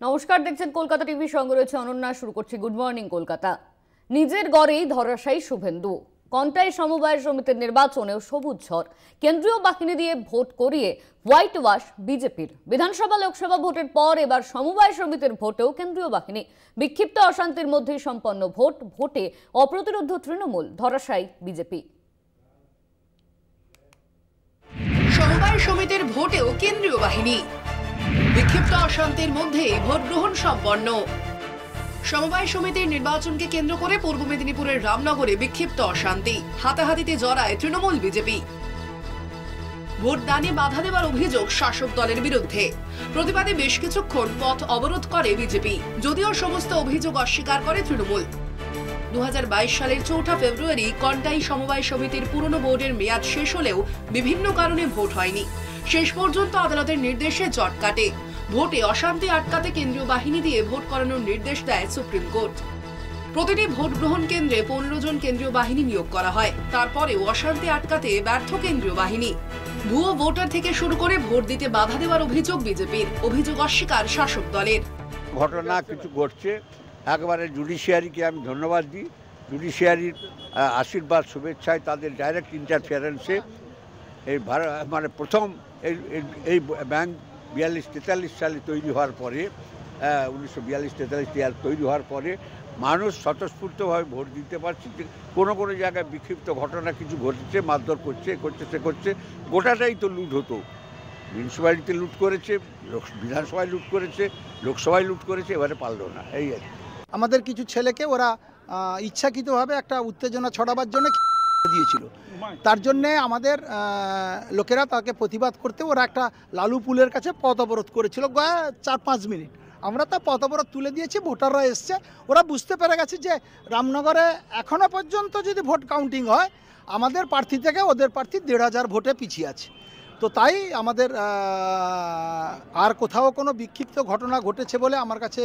নমস্কার, দেখছেন কলকাতা টিভি, সঙ্গে রয়েছে অনন্যা। শুরু করছি গুড মর্নিং কলকাতা। নিজের গড়েই ধরাশায়ী শুভেন্দু। কন্টাই সমবায় সমিতির নির্বাচনেও সবুজ ঝড়। কেন্দ্রীয় বাহিনী দিয়ে ভোট করিয়ে হোয়াইট ওয়াশ বিজেপির। বিধানসভা লোকসভা ভোটের পর এবার সমবায় সমিতির ভোটেও কেন্দ্রীয় বাহিনী। বিক্ষিপ্ত অশান্তির মধ্যেই সম্পন্ন ভোটে অপ্রতিরোধ্য তৃণমূল, ধরাশায়ী বিজেপি। সমবায় সমিতির ভোটেও কেন্দ্রীয় বাহিনী। বিক্ষিপ্ত অশান্তির মধ্যে ভোট গ্রহণ সম্পন্ন। সমবায় সমিতির নির্বাচনকে কেন্দ্র করে পূর্ব মেদিনীপুরের রামনগরে বিক্ষিপ্ত অশান্তি। হাতাহাতিতে জড়ায় তৃণমূল বিজেপি। ভোটদানে বাধা দেওয়ার অভিযোগ শাসক দলের বিরুদ্ধে। প্রতিবাদে বেশ কিছুক্ষণ পথ অবরোধ করে বিজেপি, যদিও সমস্ত অভিযোগ অস্বীকার করে তৃণমূল। 2022 সালের 4 ফেব্রুয়ারি কন্টাই সমবায় সমিতির পুরনো বোর্ডের মেয়াদ শেষ হলেও বিভিন্ন কারণে ভোট হয়নি। শেষ পর্যন্ত আদালতের নির্দেশে জট কাটে। ভোটে অশান্তি আটকাতে কেন্দ্রীয় বাহিনী দিয়ে ভোট করানোর নির্দেশ দেয় সুপ্রিম কোর্ট। প্রতিটি ভোট গ্রহণ কেন্দ্রে 15 জন কেন্দ্রীয় বাহিনী নিয়োগ করা হয়। তারপরেও অশান্তি আটকাতে ব্যর্থ কেন্দ্রীয় বাহিনী। ভুয়ো ভোটার থেকে শুরু করে ভোট দিতে বাধা দেওয়ার অভিযোগ বিজেপির। অভিযোগ অস্বীকার শাসক দলের। ঘটনা কিছু ঘটছে, একবারে জুডিশিয়ারিকে আমি ধন্যবাদ দিই। জুডিশিয়ারির আশীর্বাদ, শুভেচ্ছায়, তাদের ডাইরেক্ট ইন্টারফিয়ারেন্সে এই মানে প্রথম এই ব্যাংক 42-43 সালে তৈরি হওয়ার পরে, 1942-43 তৈরি হওয়ার পরে মানুষ স্বতঃস্ফূর্তভাবে ভোট দিতে পারছে। কোনো কোনো জায়গায় বিক্ষিপ্ত ঘটনা কিছু ঘটেছে, মারধর করছে, করছে। গোটাটাই তো লুট হতো। মিউনিসিপ্যালিটিতে লুট করেছে, বিধানসভায় লুট করেছে, লোকসভায় লুট করেছে, এবারে পারল না। এই আর কি। আমাদের কিছু ছেলেকে ওরা ইচ্ছাকৃতভাবে একটা উত্তেজনা ছড়াবার জন্য দিয়েছিল। তার জন্যে আমাদের লোকেরা তাকে প্রতিবাদ করতে ওরা একটা লালু পুলের কাছে পথ অবরোধ করেছিল 4-5 মিনিট। আমরা তা পথ অবরোধ তুলে দিয়েছি। ভোটাররা এসছে, ওরা বুঝতে পেরে গেছে যে রামনগরে এখনও পর্যন্ত যদি ভোট কাউন্টিং হয় আমাদের প্রার্থী থেকে ওদের প্রার্থী 1,500 ভোটে পিছিয়ে আছে। তো তাই আমাদের আর কোথাও কোনো বিক্ষিপ্ত ঘটনা ঘটেছে বলে আমার কাছে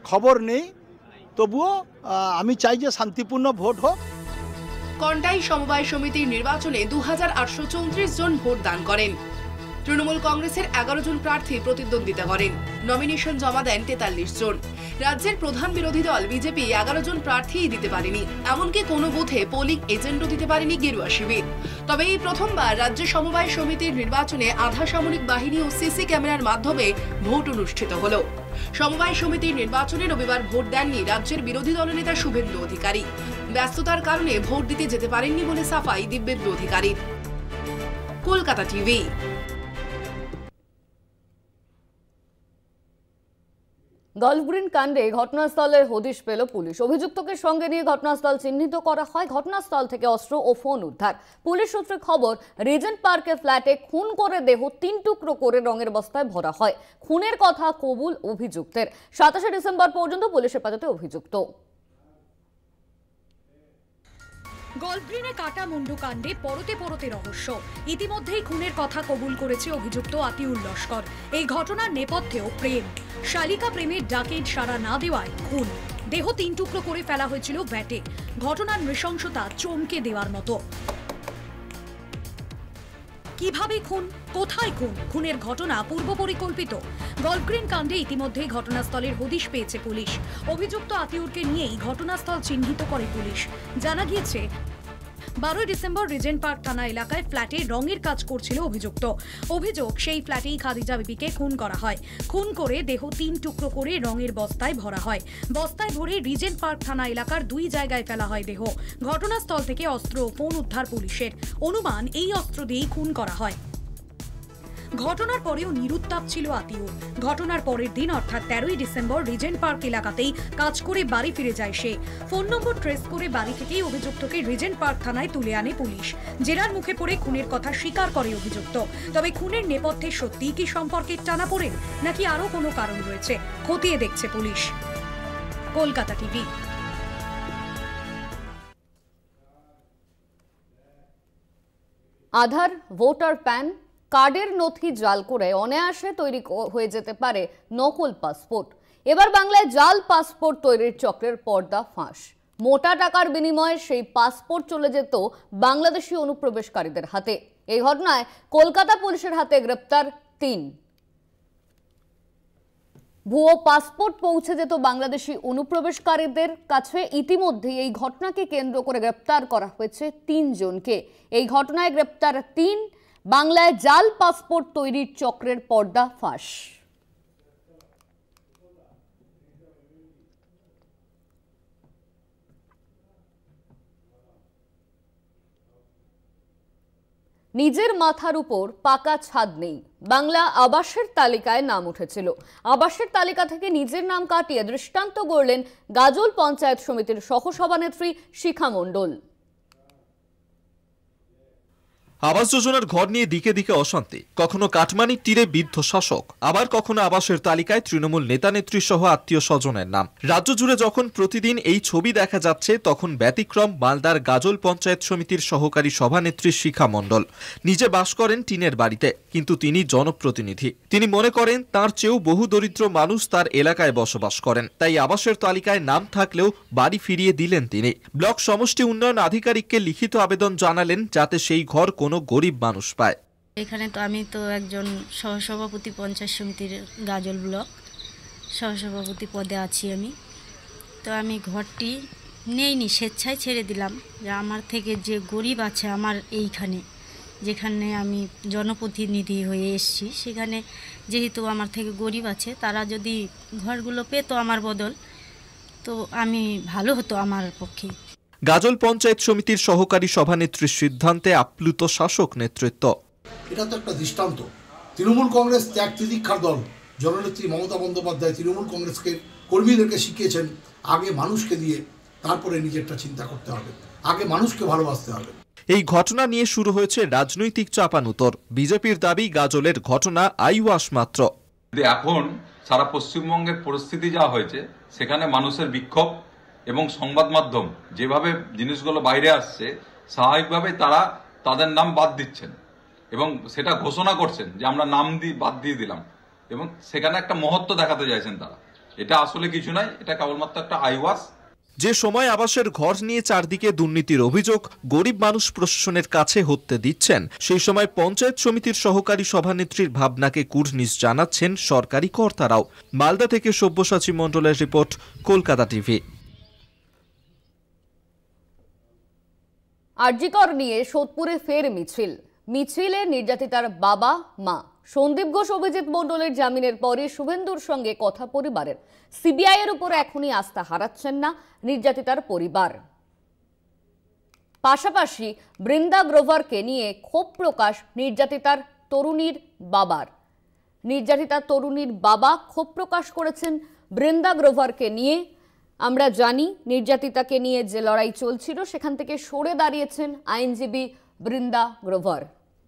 খবর নেই। তবুও আমি চাই যে শান্তিপূর্ণ ভোট হোক। কন্টাই সমবায় সমিতির নির্বাচনে 2834 জন ভোট দান করেন। তৃণমূল কংগ্রেসের 11 জন প্রার্থী প্রতিদ্বন্দ্বিতা করেন। নমিনেশন জমা দেন 43 জন। রাজ্যের প্রধান বিরোধী দল বিজেপি 11 জন প্রার্থীই দিতে পারেনি। এমনকি কোনো বুথে পোলিং এজেন্টও দিতে পারেনি গেরুয়া শিবির। তবে এই প্রথমবার রাজ্য সমবায় সমিতির নির্বাচনে আধা সামরিক বাহিনী ও সিসি ক্যামেরার মাধ্যমে ভোট অনুষ্ঠিত হলো। সমবায় সমিতির নির্বাচনে রবিবার ভোট দেননি রাজ্যের বিরোধী দলনেতা শুভেন্দু অধিকারী। ব্যস্ততার কারণে ভোট দিতে যেতে পারেননি বলে সাফাই দিব্যেন্দু অধিকারীর। কলকাতা টিভি। গলফগ্রিন কাণ্ডে ঘটনাস্থলের হদিশ পেল পুলিশ। অভিযুক্তকে সঙ্গে নিয়ে ঘটনাস্থল চিহ্নিত করা হয়। ঘটনাস্থল থেকে অস্ত্র ও ফোন উদ্ধার। পুলিশ সূত্রে খবর, রিজেন্ট পার্কের ফ্ল্যাটে খুন করে দেহ 3 টুকরো করে রঙের বস্তায় ভরা হয়। খুনের কথা কবুল অভিযুক্তের। 27 ডিসেম্বর পর্যন্ত পুলিশ হেফাজতে অভিযুক্ত। গলফগ্রিনে কাটা মুন্ডু কাণ্ডে পরতে পরতে রহস্য। ইতিমধ্যেই খুনের কথা কবুল করেছে অভিযুক্ত আতিউল লস্কর। এই ঘটনার নেপথ্যেও প্রেম। শালিকা প্রেমের ডাকে সাড়া না দেওয়ায় খুন। দেহ 3 টুকরো করে ফেলা হয়েছিল ব্যাটে। ঘটনার নৃশংসতা চমকে দেওয়ার মতো। কিভাবে খুন, কোথায় খুন, খুনের ঘটনা পূর্ব পরিকল্পিত। গলফগ্রিন কাণ্ডে ইতিমধ্যেই ঘটনাস্থলের হদিশ পেয়েছে পুলিশ। অভিযুক্ত আতিউরকে নিয়েই ঘটনাস্থল চিহ্নিত করে পুলিশ। জানা গিয়েছে 12 ডিসেম্বর রিজেন্ট পার্ক থানা এলাকায় ফ্ল্যাটে রঙের কাজ করছিল অভিযুক্ত। অভিযোগ, সেই ফ্ল্যাটেই খাদিজা বিবিকে খুন করা হয়। খুন করে দেহ 3 টুকরো করে রঙের বস্তায় ভরা হয়। বস্তায় ভরে রিজেন্ট পার্ক থানা এলাকার 2 জায়গায় ফেলা হয় দেহ। ঘটনাস্থল থেকে অস্ত্র ও ফোন উদ্ধার পুলিশের। অনুমান, এই অস্ত্র দিয়েই খুন করা হয়। ঘটনার পরেও নিরুত্তাপ ছিল আতিউর। ঘটনার পরের দিন অর্থাৎ 13 ডিসেম্বর রিজেন্ট পার্ক এলাকাতেই কাজ করে বাড়ি ফিরে যায় সে। ফোন নম্বর ট্রেস করে বাড়ি থেকেই অভিযুক্তকে রিজেন্ট পার্ক থানায় তুলে আনে পুলিশ। জেরার মুখে পড়ে খুনের কথা স্বীকার করে অভিযুক্ত। তবে খুনের নেপথ্যে সত্যিই কি সম্পর্কের টানাপোড়েন, নাকি আরও কোনো কারণ রয়েছে, খতিয়ে দেখছে পুলিশ। কলকাতা টিভি। আধার, ভোটার প্যান কার্ডের নথি জাল করে অনায়াসে তৈরি হয়ে যেতে পারে নকল পাসপোর্ট। এবার বাংলায় জাল পাসপোর্ট তৈরির চক্রের পর্দা ফাঁস। মোটা টাকার বিনিময়ে সেই পাসপোর্ট চলে যেত বাংলাদেশি অনুপ্রবেশকারীদের হাতে। এই ঘটনায় কলকাতা পুলিশের হাতে গ্রেপ্তার 3। ভুয়ো পাসপোর্ট পৌঁছে যেত বাংলাদেশি অনুপ্রবেশকারীদের কাছে। ইতিমধ্যেই এই ঘটনাকে কেন্দ্র করে গ্রেপ্তার করা হয়েছে 3 জনকে। এই ঘটনায় গ্রেপ্তার 3 বাংলায় জাল পাসপোর্ট তৈরির চক্রের পর্দা ফাঁস। নিজের মাথার উপর পাকা ছাদ নেই, বাংলা আবাসের তালিকায় নাম উঠেছিল। আবাসের তালিকা থেকে নিজের নাম কাটিয়ে দৃষ্টান্ত গড়লেন গাজল পঞ্চায়েত সমিতির সহসভানেত্রী শিখা মণ্ডল। আবাস যোজনার ঘর নিয়ে দিকে দিকে অশান্তি, কখনো কাটমানির তীরে বিদ্ধ শাসক, আবার কখনো আবাসের তালিকায় তৃণমূল নেতা নেত্রী সহ আত্মীয় স্বজনের নাম। রাজ্য জুড়ে যখন প্রতিদিন এই ছবি দেখা যাচ্ছে, তখন ব্যতিক্রম মালদার গাজল পঞ্চায়েত সমিতির সহকারী সভানেত্রী শিখা মণ্ডল। নিজে বাস করেন টিনের বাড়িতে, কিন্তু তিনি জনপ্রতিনিধি। তিনি মনে করেন তার চেয়েও বহু দরিদ্র মানুষ তার এলাকায় বসবাস করেন, তাই আবাসের তালিকায় নাম থাকলেও বাড়ি ফিরিয়ে দিলেন তিনি। ব্লক সমষ্টি উন্নয়ন আধিকারিককে লিখিত আবেদন জানালেন যাতে সেই ঘর কোনো গরিব মানুষ পায়। এখানে তো আমি তো একজন সহসভাপতি পঞ্চায়েত সমিতির গাজল ব্লক সহসভাপতি পদে আছি আমি। তো আমি ঘরটি নেইনি, স্বেচ্ছায় ছেড়ে দিলাম যে আমার থেকে যে গরিব আছে আমার এইখানে, যেখানে আমি জনপ্রতিনিধি হয়ে এসেছি, সেখানে যেহেতু আমার থেকে গরিব আছে, তারা যদি ঘরগুলো পেতো আমার বদল, তো আমি ভালো হতো আমার পক্ষে। গাজল পঞ্চায়েত সমিতির সহকারী সভানেত্রীর সিদ্ধান্তে আপ্লুত শাসক নেতৃত্ব। এটা তো একটা দৃষ্টান্ত। তৃণমূল কংগ্রেস ত্যাগ তিতিক্ষার দল, জননেত্রী মমতা বন্দ্যোপাধ্যায় তৃণমূল কংগ্রেসকে কর্মীদেরকে শিখিয়েছেন আগে মানুষকে দিয়ে তারপরে নিজেরটা চিন্তা করতে হবে, আগে মানুষকে ভালোবাসতে হবে। এই ঘটনা নিয়ে শুরু হয়েছে রাজনৈতিক চাপানুতর। বিজেপির দাবি গাজলের ঘটনা আইওয়াস মাত্র। এখন সারা পশ্চিমবঙ্গের পরিস্থিতি যা হয়েছে, সেখানে মানুষের বিক্ষোভ এবং সংবাদ মাধ্যম যেভাবে জিনিসগুলো বাইরে আসছে, স্বাভাবিকভাবে তারা তাদের নাম বাদ দিচ্ছেন এবং সেটা ঘোষণা করছেন যে আমরা নাম বাদ দিয়ে দিলাম, এবং সেখানে একটা মহত্ব দেখাতে চাইছেন তারা। এটা আসলে কিছু নয়, এটা কেবলমাত্র একটা আইওয়াস। যে সময় আবাসের ঘর নিয়ে চারদিকে দুর্নীতির অভিযোগ গরিব মানুষ প্রশাসনের কাছে হতে দিচ্ছেন, সেই সময় পঞ্চায়েত সমিতির সহকারী সভানেত্রীর ভাবনাকে কুর্নিশ জানাচ্ছেন সরকারি কর্তারাও। মালদা থেকে সব্যসাচী মণ্ডলের রিপোর্ট, কলকাতা টিভি। আরজিকর নিয়ে সোদপুরে ফের মিছিলে নির্যাতিতার বাবা মা। সন্দীপ ঘোষ অভিজিৎ মণ্ডলের জামিনের পরে শুভেন্দুর সঙ্গে কথা পরিবারের। সিবিআই এর উপর এখনই আস্থা হারাচ্ছেন না নির্যাতিতার পরিবার। পাশাপাশি বৃন্দা গ্রোভারকে নিয়ে ক্ষোভ প্রকাশ নির্যাতিতার তরুণীর বাবার। নির্যাতিতার তরুণীর বাবা ক্ষোভ প্রকাশ করেছেন বৃন্দা গ্রোভারকে নিয়ে। আমরা জানি নির্যাতিতাকে নিয়ে যে লড়াই চলছিল, সেখান থেকে সরে দাঁড়িয়েছেন আইনজীবী বৃন্দা গ্রোভার,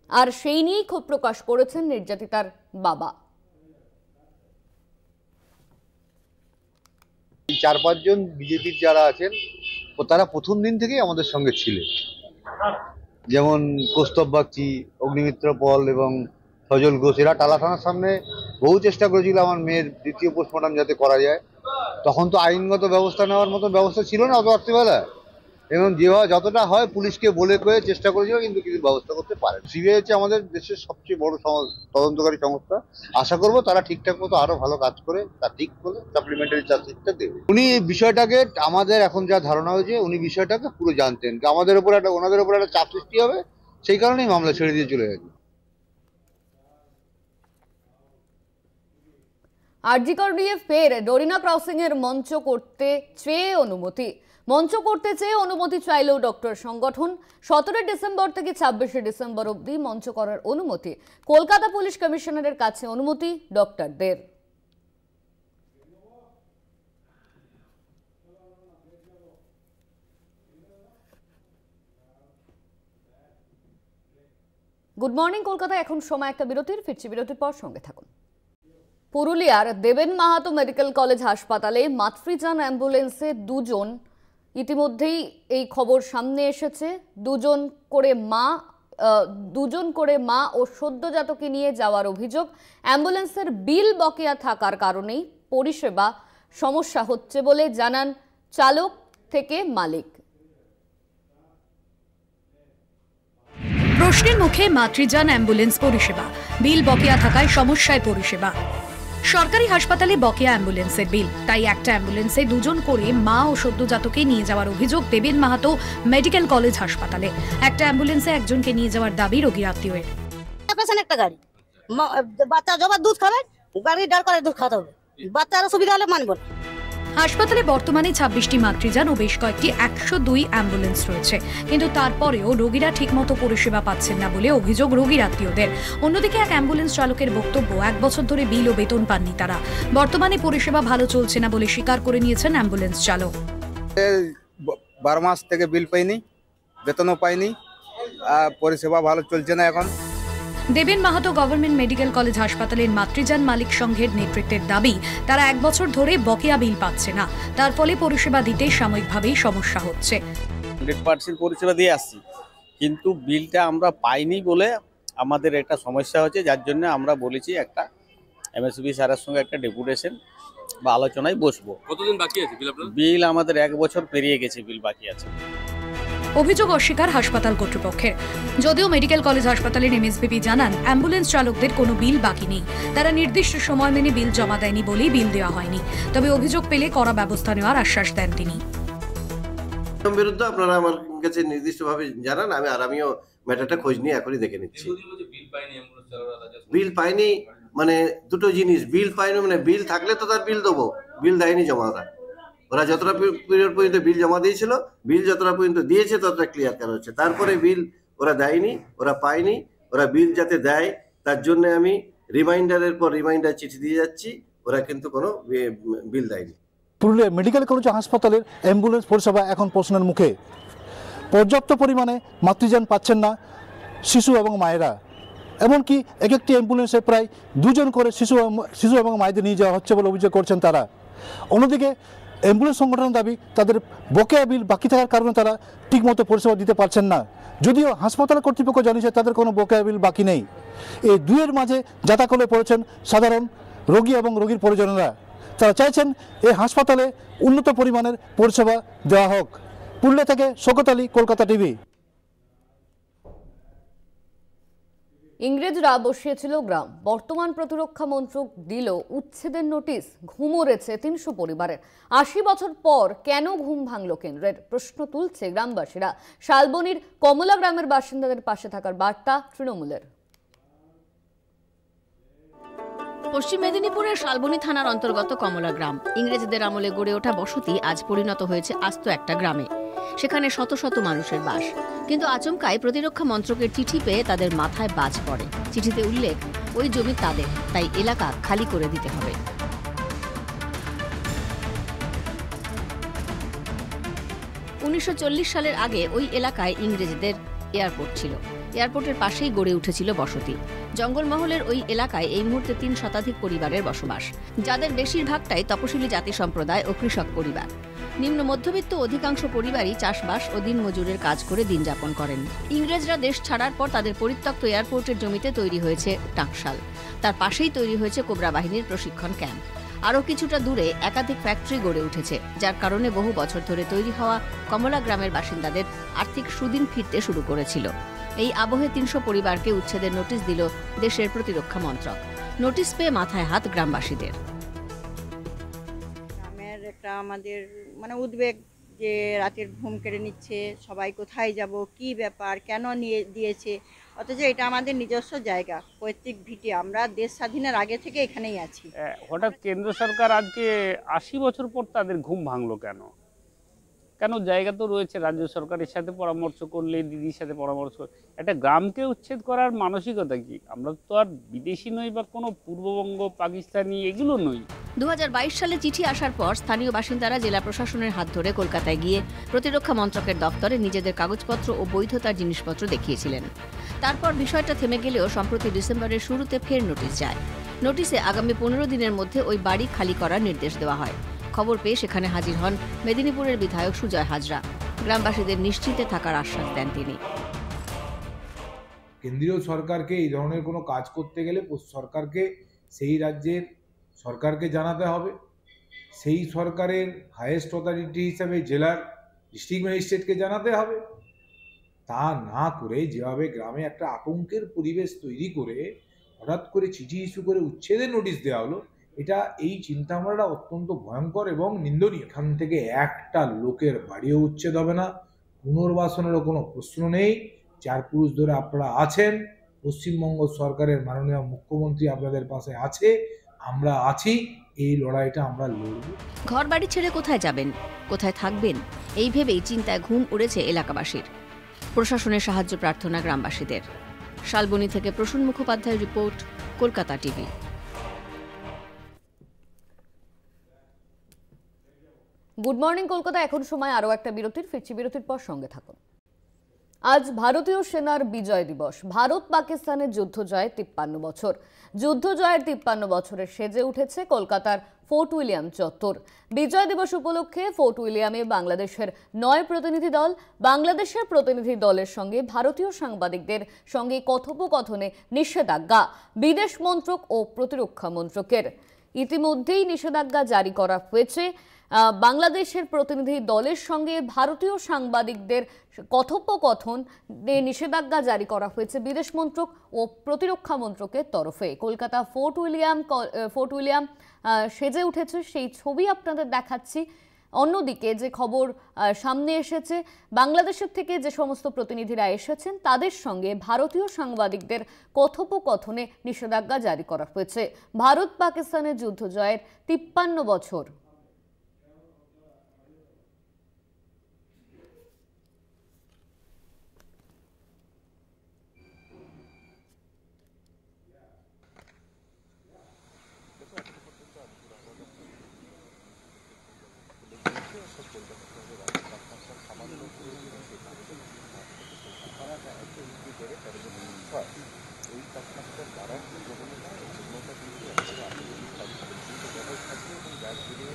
আর সেই নিয়েই ক্ষোভ প্রকাশ করেছেন নির্যাতিতার বাবা। 4-5 জন বিজেপির যারা আছেন, ও তারা প্রথম দিন থেকেই আমাদের সঙ্গে ছিলেন, যেমন কৌস্তব বাগচি, অগ্নিমিত্র পল এবং সজল ঘোষ। এরা টালা থানার সামনে বহু চেষ্টা করেছিল আমার মেয়ের দ্বিতীয় পোস্টমর্টম যাতে করা যায়। তখন তো আইনগত ব্যবস্থা নেওয়ার মতো ব্যবস্থা ছিল না অত রাত্রিবেলা, এবং যেভাবে যতটা হয় পুলিশকে বলে করে চেষ্টা করেছিল, কিন্তু কিছু ব্যবস্থা করতে পারে। সিবিআই হচ্ছে আমাদের দেশের সবচেয়ে বড় তদন্তকারী সংস্থা। আশা করব তারা ঠিকঠাক মতো আরো ভালো কাজ করে তা ঠিক করে সাপ্লিমেন্টারি চার্জশিটটা দেবে। উনি বিষয়টাকে, আমাদের এখন যা ধারণা হয়েছে, উনি বিষয়টাকে পুরো জানতেন, আমাদের উপর একটা, ওনাদের উপর একটা চাপ সৃষ্টি হবে, সেই কারণেই মামলা ছেড়ে দিয়ে চলে গেছে। আরজিকর নিয়ে ফের ডোরিনা ক্রসিং এর মঞ্চ করতে চেয়ে অনুমতি চাইলেও ডক্টর সংগঠন। 17 ডিসেম্বর থেকে 26 ডিসেম্বর অবধি মঞ্চ করার অনুমতি। কলকাতা পুলিশ কমিশনারের কাছে অনুমতি ডক্টরদের। গুড মর্নিং কলকাতা, এখন সময় একটা বিরতির। ফিরছি বিরতির পর, সঙ্গে থাকুন। পুরুলিয়ার দেবেন মাহাতো মেডিকেল কলেজ হাসপাতালে মাতৃযান অ্যাম্বুলেন্সে 2 জন, ইতিমধ্যেই এই খবর সামনে এসেছে। 2 জন করে মা ও সদ্যজাতকে নিয়ে যাওয়ার অভিযোগ। অ্যাম্বুলেন্সের বিল বকেয়া থাকার কারণেই পরিষেবা সমস্যা হচ্ছে বলে জানান চালক থেকে মালিক। প্রশ্নের মুখে মাতৃযান অ্যাম্বুলেন্স পরিষেবা, বিল বকেয়া থাকায় সমস্যায় পরিষেবা। সরকারি হাসপাতালে বকেয়া অ্যাম্বুলেন্সের বিল, তাই একটা অ্যাম্বুলেন্সে দুজন করে মা ও সদ্যজাতকে নিয়ে যাওয়ার অভিযোগ দেবেন মাহাতো মেডিকেল কলেজ হাসপাতালে। একটা অ্যাম্বুলেন্সে একজনকে নিয়ে যাওয়ার দাবি রোগীর আত্মীয়ের। একটা গাড়ি বাচ্চা জবার দুধ খাবে, গাড়ি ডাল করে দুধ খাওয়াতে হবে, বাচ্চারা সুবিধা হলে মানব। হাসপাতালে বর্তমানে 26টি মাতৃযান ও বেশ কয়েকটি 102 অ্যাম্বুলেন্স রয়েছে, কিন্তু তারপরেও রোগীরা ঠিকমতো পরিষেবা পাচ্ছেন না বলে অভিযোগ রোগীর আত্মীয়দের। অন্যদিকে এক অ্যাম্বুলেন্স চালকের বক্তব্য, 1 বছর ধরে বিল ও বেতন পাননি তারা। বর্তমানে পরিষেবা ভালো চলছে না বলে স্বীকার করে নিয়েছেন অ্যাম্বুলেন্স চালক। 12 মাস থেকে বিল পাইনি, বেতনও পাইনি, পরিষেবা ভালো চলছে না এখন। দেবেন মাহাতো গভর্নমেন্ট মেডিকেল কলেজ হাসপাতালের মাতৃযান মালিক সংঘের নেতৃত্বের দাবি, তারা 1 বছর ধরে বকেয়া বিল পাচ্ছে না, তার ফলে পরিষেবা দিতে সাময়িকভাবেই সমস্যা হচ্ছে। 100% পরিষেবা দিয়ে আসছি, কিন্তু বিলটা আমরা পাইনি বলে আমাদের একটা সমস্যা হচ্ছে, যার জন্য আমরা বলেছি একটা এমএসবি স্যারের সঙ্গে একটা ডেপুটেশন বা আলোচনায় বসবো। কতদিন বাকি আছে বিল আপনার? বিল আমাদের 1 বছর পেরিয়ে গেছে, বিল বাকি আছে। অভিযোগ অস্বীকার হাসপাতাল কর্তৃপক্ষের। যদিও মেডিকেল কলেজ হাসপাতালের এমএসবিপি জানান অ্যাম্বুলেন্স চালকদের কোনো বিল বাকি নেই, তারা নির্দিষ্ট সময় মেনে বিল জমা দেয়নি বলেই বিল দেওয়া হয়নি। তবে অভিযোগ পেলে কড়া ব্যবস্থা নেওয়ার আশ্বাস দেন তিনি। বিরুদ্ধে আপনারা আমার কাছে নির্দিষ্টভাবে জানান, আমিও ম্যাটারটা খোঁজ নিয়ে এখনই দেখে নিচ্ছি। বিল পাইনি মানে দুটো জিনিস, বিল পাইনি মানে বিল থাকলে তো তার বিল দেবো, বিল দেয়নি জমা। ওরা যতটা পিরিয়ড পর্যন্ত বিল জমা দিয়েছিল, বিল যতটা পর্যন্ত দিয়েছে ততটা ক্লিয়ার করা হচ্ছে। তারপরে বিল ওরা দেয়নি, ওরা পায়নি, ওরা বিল যাতে দেয় তার জন্য আমি রিমাইন্ডারের পর রিমাইন্ডার চিঠি দিয়ে যাচ্ছি, ওরা কিন্তু কোনো বিল দেয়নি। পুরুলিয়া মেডিকেল কলেজ হাসপাতালের অ্যাম্বুলেন্স পরিষেবা এখন প্রশ্নের মুখে। পর্যাপ্ত পরিমাণে মাতৃযান পাচ্ছেন না শিশু এবং মায়েরা, এমনকি এক একটি অ্যাম্বুলেন্সে প্রায় 2 জন করে শিশু এবং মায়েদের নিয়ে যাওয়া হচ্ছে বলে অভিযোগ করছেন তারা। অন্যদিকে অ্যাম্বুলেন্স সংগঠনের দাবি, তাদের বকেয়া বিল বাকি থাকার কারণে তারা ঠিকমতো পরিষেবা দিতে পারছেন না। যদিও হাসপাতাল কর্তৃপক্ষ জানিয়েছে তাদের কোনো বকেয়া বিল বাকি নেই। এই দুয়ের মাঝে যাতাকলে পড়েছেন সাধারণ রোগী এবং রোগীর পরিজনেরা। তারা চাইছেন এই হাসপাতালে উন্নত পরিমাণের পরিষেবা দেওয়া হোক। পুরুলিয়া থেকে শওকত আলী, কলকাতা টিভি। ইংরেজরা বসিয়েছিল গ্রাম, বর্তমান প্রতিরক্ষা মন্ত্রক দিল উচ্ছেদের নোটিশ। ঘুম উড়েছে 300 পরিবারের। 80 বছর পর কেন ঘুম ভাঙল কেন্দ্রের, প্রশ্ন তুলছে গ্রামবাসীরা। শালবনীর কমলা গ্রামের বাসিন্দাদের পাশে থাকার বার্তা তৃণমূলের। পশ্চিম মেদিনীপুরের শালবনী থানার অন্তর্গত কমলা গ্রাম ইংরেজদের আমলে গড়ে ওঠা বসতি আজ পরিণত হয়েছে আস্ত একটা গ্রামে। সেখানে শত শত মানুষের বাস, কিন্তু আচমকায় প্রতিরক্ষা মন্ত্রকের চিঠি পেয়ে তাদের মাথায় বাজ পড়ে। চিঠিতে উল্লেখ ওই জমি তাদের, তাই এলাকা খালি করে দিতে হবে। 1940 সালের আগে ওই এলাকায় ইংরেজদের এয়ারপোর্ট ছিল। এয়ারপোর্টের পাশেই গড়ে উঠেছিল বসতি। জঙ্গলমহলের ওই এলাকায় এই মুহূর্তে 3 শতাধিক পরিবারের বসবাস, যাদের বেশিরভাগটাই তপশিলি জাতি সম্প্রদায় ও কৃষক পরিবার। নিম্ন মধ্যবিত্ত অধিকাংশ পরিবারই চাষবাস ও দিনমজুরের কাজ করে দিন যাপন করেন। ইংরেজরা দেশ ছাড়ার পর তাদের পরিত্যক্ত এয়ারপোর্টের জমিতে তৈরি হয়েছে টাকশাল, তার পাশেই তৈরি হয়েছে কোবরা বাহিনীর প্রশিক্ষণ ক্যাম্প। আরও কিছুটা দূরে একাধিক ফ্যাক্টরি গড়ে উঠেছে, যার কারণে বহু বছর ধরে তৈরি হওয়া কমলা গ্রামের বাসিন্দাদের আর্থিক সুদিন ফিরতে শুরু করেছিল। এই আবহে 300 পরিবারকে উচ্ছেদের নোটিশ দিল দেশের প্রতিরক্ষা মন্ত্রক। নোটিশ পেয়ে মাথায় হাত গ্রামবাসীদের। গ্রামের একটা আমাদের উদ্বেগ যে রাতের ঘুম কেড়ে নিচ্ছে, সবাই কোথায় যাব, কি ব্যাপার, কেন নিয়ে দিয়েছে, অথচ এটা আমাদের নিজস্ব জায়গা, পৈতৃক ভিটে, আমরা দেশ স্বাধীনের আগে থেকে এখানেই আছি। হঠাৎ কেন্দ্র সরকার আজকে 80 বছর পর তাদের ঘুম ভাঙলো কেন? জায়গা তো রয়েছে, রাজ্য সরকারের সাথে পরামর্শ করলে, দিদির সাথে পরামর্শ, একটা গ্রামকে উচ্ছেদ করার মানসিকতা কি? আমরা তো আর বিদেশি নই বা কোনো পূর্ববঙ্গ পাকিস্তানি এগুলো নই। 2022 সালে চিঠি আসার পর স্থানীয় বাসিন্দারা জেলা প্রশাসনের হাত ধরে কলকাতায় গিয়ে প্রতিরক্ষা মন্ত্রকের দপ্তরে নিজেদের কাগজপত্র ও বৈধতার জিনিসপত্র দেখিয়েছিলেন। তারপর বিষয়টা থেমে গেলেও সম্প্রতি ডিসেম্বরের শুরুতে ফের নোটিশ যায়। নোটিশে আগামী 15 দিনের মধ্যে ওই বাড়ি খালি করার নির্দেশ দেওয়া হয়। খবর পেয়ে সেখানে হাজির হন মেদিনীপুরের বিধায়ক সুজয় হাজরা। গ্রামবাসীদের নিশ্চিন্তে থাকার আশ্বাস দেন তিনি। কেন্দ্রীয় সরকারকে এই ধরনের কোনো কাজ করতে গেলে সরকারকে সেই রাজ্যের সরকারকে জানাতে হবে, সেই সরকারের হাইয়েস্ট অথরিটি হিসাবে জেলার ডিস্ট্রিক্ট ম্যাজিস্ট্রেটকে জানাতে হবে। তা না করে যেভাবে গ্রামে একটা আতঙ্কের পরিবেশ তৈরি করে হঠাৎ করে চিঠি ইস্যু করে উচ্ছেদের নোটিশ দেওয়া হলো, এটা এই চিন্তাভাবনাটা অত্যন্ত ভয়ঙ্কর এবং নিন্দনীয়। এখান থেকে একটা লোকের বাড়িও উচ্ছেদ হবে না, পুনর্বাসনেরও কোনো প্রশ্ন নেই। 4 পুরুষ ধরে আপনারা আছেন, পশ্চিমবঙ্গ সরকারের মাননীয় মুখ্যমন্ত্রী আপনাদের পাশে আছে, আমরা আছি, এই লড়াইটা আমরা লড়ব। ঘর বাড়ি ছেড়ে কোথায় যাবেন, কোথায় থাকবেন, এই ভেবেই চিন্তায় ঘুম উড়েছে এলাকাবাসীর। প্রশাসনের সাহায্য প্রার্থনা গ্রামবাসীদের। শালবনী থেকে প্রসূন মুখোপাধ্যায়ের report, Kolkata TV. Good morning Kolkata. এখন সময় আরও একটা বিরতির। ফিরছি বিরতির পর, সঙ্গে থাকুন। আজ ভারতীয় সেনার বিজয় দিবস। ভারত পাকিস্তানের যুদ্ধ জয় 53 বছর। যুদ্ধ জয়ের 53 বছরে সেজে উঠেছে কলকাতার ফোর্ট উইলিয়াম চত্বর। বিজয় দিবস উপলক্ষে ফোর্ট উইলিয়ামে বাংলাদেশের 9 প্রতিনিধি দল। বাংলাদেশের প্রতিনিধি দলের সঙ্গে ভারতীয় সাংবাদিকদের সঙ্গে কথোপকথনে নিষেধাজ্ঞা বিদেশ মন্ত্রক ও প্রতিরক্ষা মন্ত্রকের। ইতিমধ্যেই নিষেধাজ্ঞা জারি করা হয়েছে। বাংলাদেশের প্রতিনিধি দলের সঙ্গে ভারতীয় সাংবাদিকদের কথোপকথন নিষেধাজ্ঞা জারি করা হয়েছে বিদেশ মন্ত্রক ও প্রতিরক্ষা মন্ত্রকের তরফে। কলকাতা ফোর্ট উইলিয়াম সেজে উঠেছে, সেই ছবি আপনাদের দেখাচ্ছি। অন্যদিকে যে খবর সামনে এসেছে, বাংলাদেশের থেকে যে সমস্ত প্রতিনিধিরা এসেছেন তাদের সঙ্গে ভারতীয় সাংবাদিকদের কথোপকথনে নিষেধাজ্ঞা জারি করা হয়েছে। ভারত পাকিস্তানের যুদ্ধ জয়ের 53 বছর।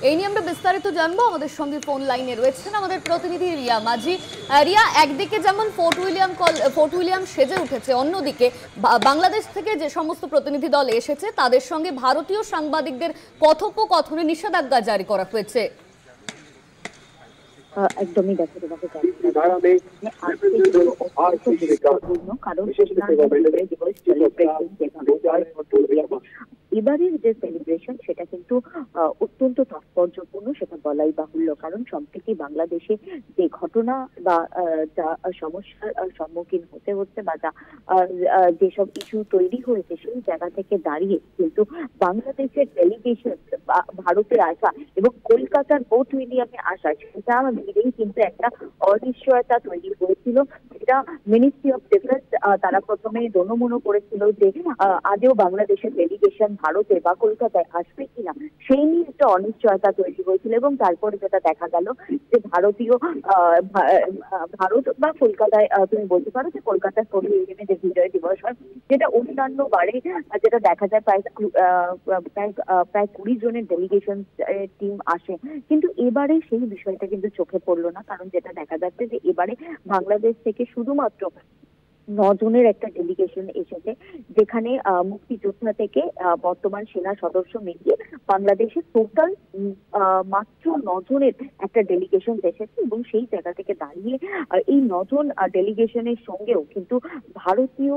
এই নিয়ে আমরা বিস্তারিত জানবো। আমাদের সঙ্গে ফোন লাইনে রয়েছেন আমাদের প্রতিনিধি রিয়া মাঝি। রিয়া, একদিকে যেমন ফোর্ট উইলিয়াম সেজে উঠেছে, অন্যদিকে বাংলাদেশ থেকে যে সমস্ত প্রতিনিধি দল এসেছে তাদের সঙ্গে ভারতীয় সাংবাদিকদের কথোপকথনে নিষেধাজ্ঞা জারি করা হয়েছে। একদমই দেখো তোমাকে এবারের যে সেলিব্রেশন সেটা কিন্তু অত্যন্ত তাৎপর্যপূর্ণ, সেটা বলাই বাহুল্য। কারণ সম্প্রতি বাংলাদেশে যে ঘটনা বা যা সমস্যার সম্মুখীন হতে হচ্ছে বা যা যেসব ইস্যু তৈরি হয়েছে, সেই জায়গা থেকে দাঁড়িয়ে কিন্তু বাংলাদেশের ডেলিগেশন বা ভারতে আসা এবং কলকাতার ফোর্ট উইলিয়ামে আসা, সেটা ঘিরেই কিন্তু একটা অনিশ্চয়তা তৈরি হয়েছিল। এটা মিনিস্ট্রি অফ ডিফেন্স তারা প্রথমে দোনোমনো করেছিল যে আদেও বাংলাদেশের ডেলিগেশন ভারতে বা কলকাতায় আসবে কিনা, সেই নিয়ে একটা অনিশ্চয়তা তৈরি হয়েছিল। এবং তারপরে যেটা দেখা গেল যে ভারত বা কলকাতায় তুমি বলতে পারো যে কলকাতার ফোর্ট উইলিয়ামে যে বিজয় দিবস হয়, যেটা অন্যান্য বারে যেটা দেখা যায় প্রায় 20 জনের ডেলিগেশন টিম আসে, কিন্তু এবারে সেই বিষয়টা কিন্তু চোখে পড়লো না। কারণ যেটা দেখা যাচ্ছে যে এবারে বাংলাদেশ থেকে শুধুমাত্র 9 জনের একটা ডেলিগেশন এসেছে, যেখানে মুক্তিযোদ্ধা থেকে বর্তমান সেনা সদস্য মিলিয়ে বাংলাদেশের টোটাল মাত্র 9 জনের একটা ডেলিগেশন এসেছে। এবং সেই জায়গা থেকে দাঁড়িয়ে এই 9 জন ডেলিগেশনের সঙ্গেও কিন্তু ভারতীয়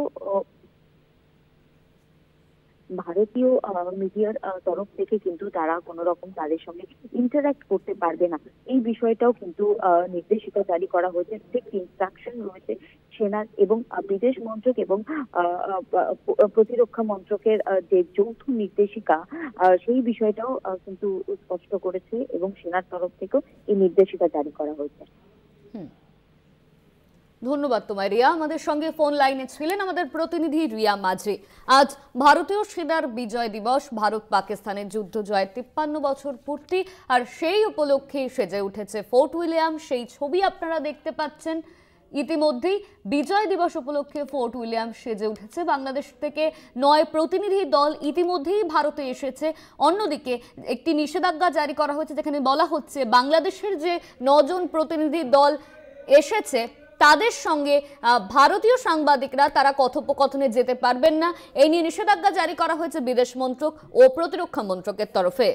মিডিয়ার তরফ থেকে কিন্তু তারা কোনো রকম তাদের সঙ্গে ইন্টারাক্ট করতে পারবে না, এই বিষয়টাও কিন্তু নির্দেশিকা জারি করা হয়েছে। ঠিক ইনস্ট্রাকশন রয়েছে সেনার এবং বিদেশ মন্ত্রক এবং প্রতিরক্ষা মন্ত্রকের যে যৌথ নির্দেশিকা, সেই বিষয়টাও কিন্তু স্পষ্ট করেছে এবং সেনার তরফ থেকেও এই নির্দেশিকা জারি করা হয়েছে। ধন্যবাদ তোমায় রিয়া। আমাদের সঙ্গে ফোন লাইনে ছিলেন আমাদের প্রতিনিধি রিয়া মাঝি। আজ ভারতীয় সেনার বিজয় দিবস, ভারত পাকিস্তানের যুদ্ধ জয়ের 53 বছর পূর্তি, আর সেই উপলক্ষে সেজে উঠেছে ফোর্ট উইলিয়াম। সেই ছবি আপনারা দেখতে পাচ্ছেন। ইতিমধ্যেই বিজয় দিবস উপলক্ষে ফোর্ট উইলিয়াম সেজে উঠেছে। বাংলাদেশ থেকে 9 প্রতিনিধি দল ইতিমধ্যেই ভারতে এসেছে। অন্যদিকে একটি নিষেধাজ্ঞা জারি করা হয়েছে, যেখানে বলা হচ্ছে বাংলাদেশের যে 9 জন প্রতিনিধি দল এসেছে তাদের সঙ্গে ভারতীয় সাংবাদিকরা তারা কথোপকথনে যেতে পারবেন না। এই নিয়ে নিষেধাজ্ঞা জারি করা হয়েছে বিদেশ মন্ত্রক ও প্রতিরক্ষা মন্ত্রকের তরফে।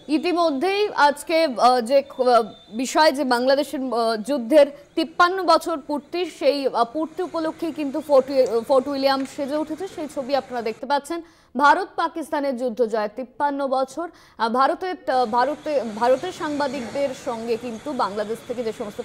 ইতিমধ্যেই আজকে যে বিষয় যে বাংলাদেশের যুদ্ধের 53 বছর পূর্তি, সেই পূর্তি উপলক্ষে কিন্তু ফোর্ট উইলিয়াম সেজে উঠেছে। সেই ছবি আপনারা দেখতে পাচ্ছেন। ভারত পাকিস্তানের যুদ্ধ জয় 53 বছর। ভারতের সাংবাদিকদের সঙ্গে কিন্তু বাংলাদেশ থেকে যে সমস্ত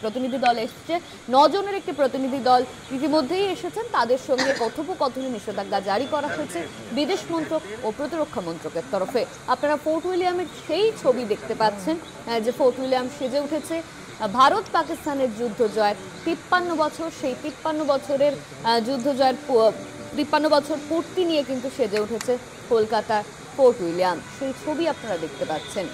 প্রতিনিধি দল এসেছে, 9 জনের একটি প্রতিনিধি দল ইতিমধ্যেই এসেছেন। তাদের সঙ্গে কথোপকথনে নিষেধাজ্ঞা জারি করা হয়েছে বিদেশ মন্ত্রক ও প্রতিরক্ষা মন্ত্রকের তরফে। আপনারা ফোর্ট উইলিয়ামের সেই ছবি দেখতে পাচ্ছেন যে ফোর্ট উইলিয়াম সেজে উঠেছে। ভারত পাকিস্তানের যুদ্ধ জয় 53 বছর, সেই 53 বছরের যুদ্ধ জয়ের 53 বছর পূর্তি নিয়ে কিন্তু সেজে উঠেছে কলকাতার ফোর্ট উইলিয়াম। সেই ছবি আপনারা দেখতে পাচ্ছেন।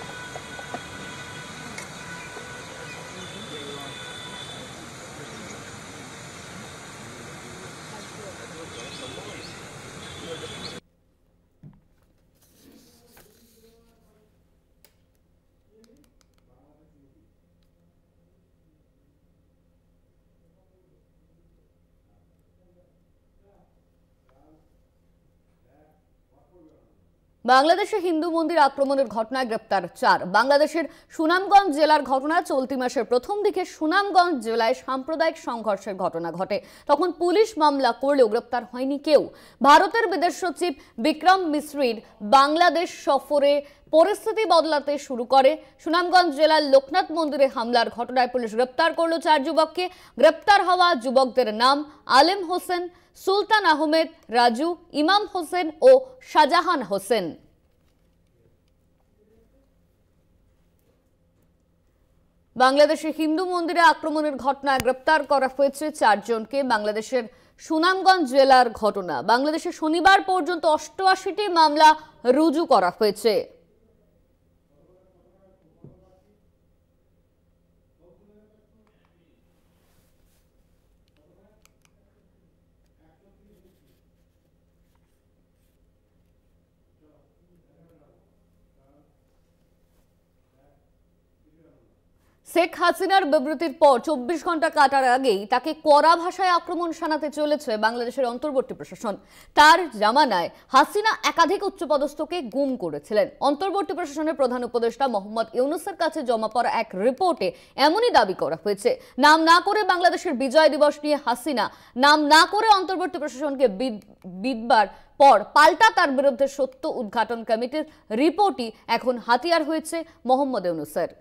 বাংলাদেশে হিন্দু মন্দির আক্রমণের ঘটনায় গ্রেপ্তার 4। বাংলাদেশের সুনামগঞ্জ জেলার ঘটনা। চলতি মাসের প্রথম দিকে সুনামগঞ্জ জেলায় সাম্প্রদায়িক সংঘর্ষের ঘটনা ঘটে। তখন পুলিশ মামলা করলেও গ্রেপ্তার হয়নি কেউ। ভারতের বিদেশ সচিব বিক্রম মিশ্রির বাংলাদেশ সফরে পরিস্থিতি বদলাতে শুরু করে। সুনামগঞ্জ জেলার লোকনাথ মন্দিরে হামলার ঘটনায় পুলিশ গ্রেপ্তার করল 4 যুবককে। গ্রেপ্তার হওয়া যুবকদের নাম আলেম হোসেন, সুলতান আহমেদ, রাজু, ইমাম হোসেন ও শাহজাহান হোসেন। বাংলাদেশে হিন্দু মন্দিরে আক্রমণের ঘটনায় গ্রেপ্তার করা হয়েছে 4 জনকে। বাংলাদেশের সুনামগঞ্জ জেলার ঘটনা। বাংলাদেশে শনিবার পর্যন্ত 88টি মামলা রুজু করা হয়েছে। শেখ হাসিনার বিবৃতির পর 24 ঘন্টা কাটার আগেই তাকে কড়া ভাষায় আক্রমণ শানাতে চলেছে বাংলাদেশের অন্তর্বর্তী প্রশাসন। তার জামানায় হাসিনা একাধিক উচ্চপদস্থকে গুম করেছিলেন। অন্তর্বর্তী প্রশাসনের প্রধান উপদেষ্টা মোহাম্মদ ইউনূসের কাছে জমা পড়া এক রিপোর্টে এমনই দাবি করা হয়েছে। নাম না করে বাংলাদেশের বিজয় দিবস নিয়ে হাসিনা নাম না করে অন্তর্বর্তী প্রশাসনকে বিদবার পর পাল্টা তার বিরুদ্ধে সত্য উদ্ঘাটন কমিটির রিপোর্টই এখন হাতিয়ার হয়েছে মোহাম্মদ ইউনূসের।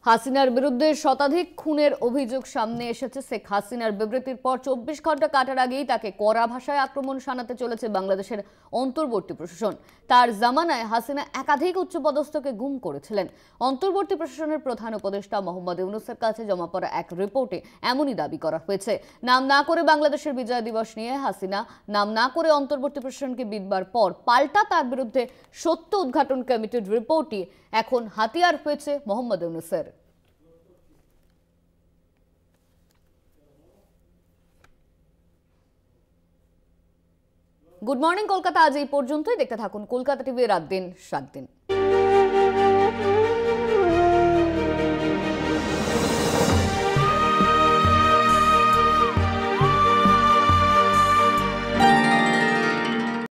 হাসিনার বিরুদ্ধে শতাধিক খুনের অভিযোগ সামনে এসেছে। শেখ হাসিনার বিবৃতির পর 24 ঘন্টা কাটার আগেই তাকে কড়া ভাষায় আক্রমণ শানাতে চলেছে বাংলাদেশের অন্তর্বর্তী প্রশাসন। তার জামানায় হাসিনা একাধিক উচ্চপদস্থকে গুম করেছিলেন। অন্তর্বর্তী প্রশাসনের প্রধান উপদেষ্টা মোহাম্মদ ইউনূসের কাছে জমা পড়া এক রিপোর্টে এমনই দাবি করা হয়েছে। নাম না করে বাংলাদেশের বিজয় দিবস নিয়ে হাসিনা নাম না করে অন্তর্বর্তী প্রশাসনকে বিদবার পর পাল্টা তার বিরুদ্ধে সত্য উদ্ঘাটন কমিটির রিপোর্টই এখন হাতিয়ার হয়েছে মোহাম্মদ ইউনূসের। গুড মর্নিং কলকাতা আজ এই পর্যন্তই। দেখতে থাকুন কলকাতা টিভি রাত দিন 7 দিন।